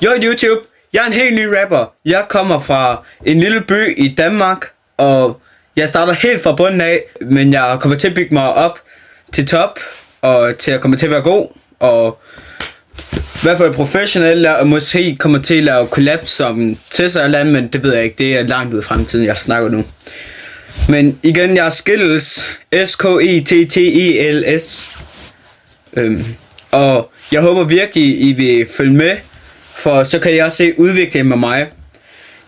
Jo YouTube, jeg er en helt ny rapper. Jeg kommer fra en lille by i Danmark, og jeg starter helt fra bunden af, men jeg kommer til at bygge mig op til top, og til at komme til at være god, og i hvert fald professionel, og måske kommer til at lave collab som Tessa eller andet, men det ved jeg ikke, det er langt ud i fremtiden, jeg snakker nu. Men igen, jeg er Skittles, Skittels, og jeg håber virkelig, I vil følge med, for så kan jeg se udviklingen med mig.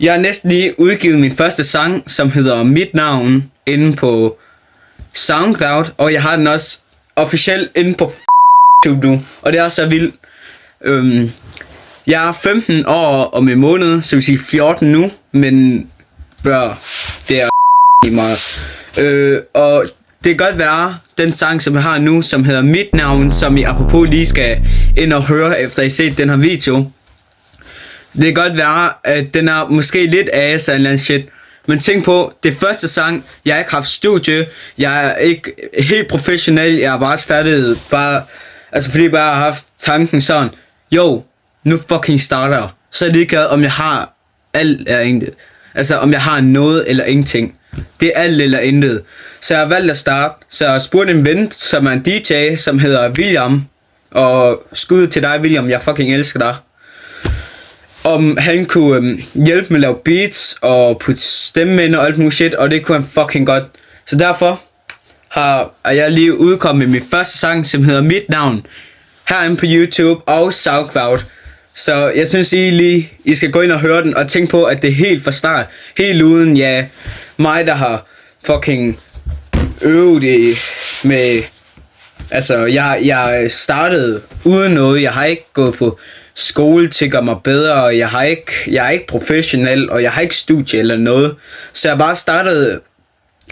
Jeg har næsten lige udgivet min første sang, som hedder Mit Navn, inde på SoundCloud, og jeg har den også officielt inde på YouTube nu, og det er så vildt. Jeg er 15 år om en måned, så vil sige 14 nu, men det er lige meget. Og det kan godt være, den sang som jeg har nu, som hedder Mit Navn, som I apropos lige skal ind og høre, efter I set den her video. Det kan godt være, at den er måske lidt ass eller en shit. Men tænk på, det første sang, jeg har ikke haft studie, jeg er ikke helt professionel, jeg har bare startet, fordi jeg bare har haft tanken sådan, jo, nu fucking starter. Så er det ikke om jeg har alt eller intet. Altså om jeg har noget eller ingenting. Det er alt eller intet. Så jeg har valgt at starte. Så jeg har spurgt en ven, som er en DJ, som hedder William. Og skud til dig William, jeg fucking elsker dig. Om han kunne hjælpe med at lave beats og putte stemme ind og alt muligt shit, og det kunne han fucking godt. Så derfor er jeg lige udkommet med min første sang, som hedder Mit Navn, herinde på YouTube og SoundCloud. Så jeg synes I skal gå ind og høre den, og tænke på, at det er helt fra start, helt uden mig, der har fucking øvet det med. Altså jeg startede uden noget, jeg har ikke gået på skole til at gøre mig bedre, og jeg er ikke professionel, og jeg har ikke studie eller noget, så jeg bare startede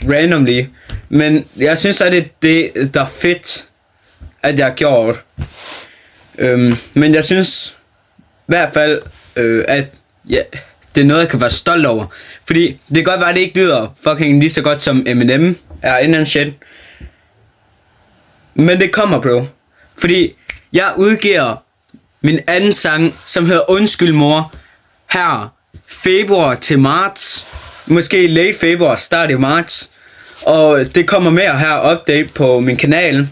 randomly, men jeg synes at det der er fedt, at jeg har gjort, men jeg synes i hvert fald, at det er noget jeg kan være stolt over, fordi det kan godt være at det ikke lyder fucking lige så godt som Eminem er en anden shit, men det kommer bro, fordi jeg udgiver min anden sang, som hedder Undskyld Mor, her februar til marts, måske late februar, start i marts, og det kommer mere her update på min kanal.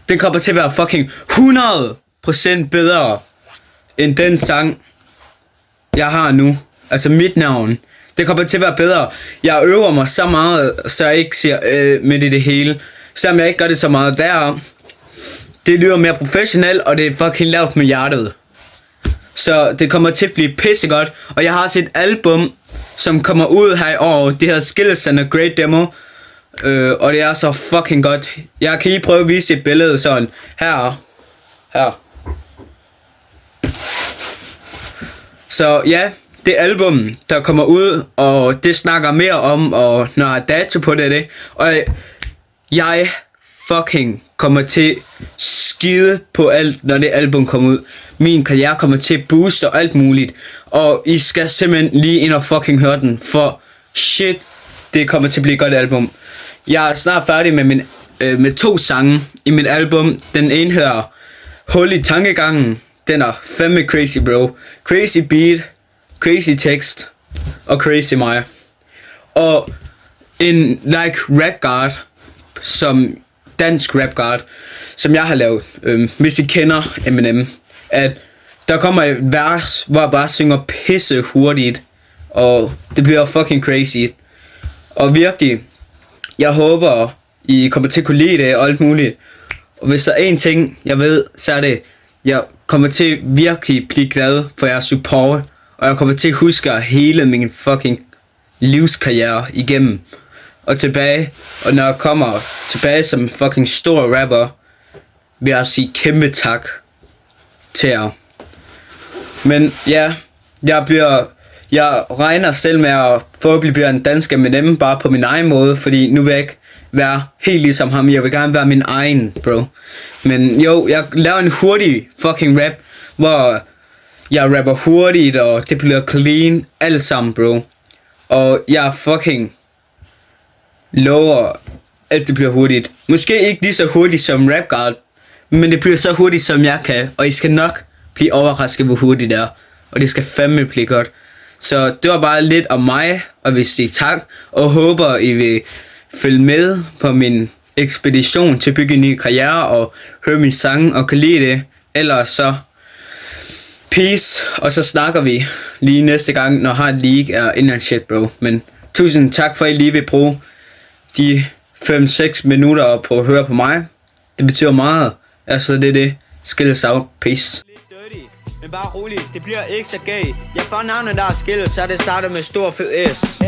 Det kommer til at være fucking 100% bedre end den sang jeg har nu, altså Mit Navn. Det kommer til at være bedre. Jeg øver mig så meget, så jeg ikke siger midt i det hele, selvom jeg ikke gør det så meget der. Det lyder mere professionelt, og det er fucking lavet med hjertet. Så det kommer til at blive pissegodt. Og jeg har også et album, som kommer ud her i år. Det hedder Skills and a Great Demo. Og det er så fucking godt. Jeg kan lige prøve at vise et billede sådan. Her. Så ja, det album, der kommer ud, og det snakker mere om, og når jeg er dato på det. Og jeg fucking kommer til skide på alt, når det album kommer ud. Min karriere kommer til at booste og alt muligt. Og I skal simpelthen lige ind og fucking høre den, for shit, det kommer til at blive et godt album. Jeg er snart færdig med med 2 sange i mit album. Den ene hedder Hul i tankegangen. Den er fandme crazy bro. Crazy beat, crazy tekst og crazy mig. Og en rap guard, som dansk rap guard, som jeg har lavet, hvis I kender Eminem, at der kommer et vers, hvor jeg bare synger pisse hurtigt, og det bliver fucking crazy. Og virkelig, jeg håber I kommer til at kunne lide det og alt muligt. Og hvis der er en ting jeg ved, så er det, jeg kommer til virkelig blive glad for jeres support, og jeg kommer til at huske hele min fucking livskarriere igennem og tilbage. Og når jeg kommer tilbage som fucking stor rapper, vil jeg sige kæmpe tak til jer. Men ja, jeg regner selv med at forhåbentlig blive en dansk Eminem, bare på min egen måde, fordi nu vil jeg ikke være helt ligesom ham. Jeg vil gerne være min egen, bro. Men jo, jeg laver en hurtig fucking rap, hvor jeg rapper hurtigt, og det bliver clean, alt sammen, bro. Og jeg fucking lover, at det bliver hurtigt. Måske ikke lige så hurtigt som Rap God, men det bliver så hurtigt som jeg kan, og I skal nok blive overrasket, hvor hurtigt det er. Og det skal fandme blive godt. Så det var bare lidt om mig, og vil sige tak, og håber I vil følge med på min ekspedition til at bygge en ny karriere, og høre min sang, og kan lide det. Ellers så, peace, og så snakker vi lige næste gang, når Hard League er inland shit, bro. Men tusind tak for, at I lige vil bruge de 5-6 minutter på at høre på mig. Det betyder meget. Altså det er det. Skills out. Peace. Men bare roligt, det bliver ikke så gay. Jeg får navnet der er skills, så det starter med stor fed S.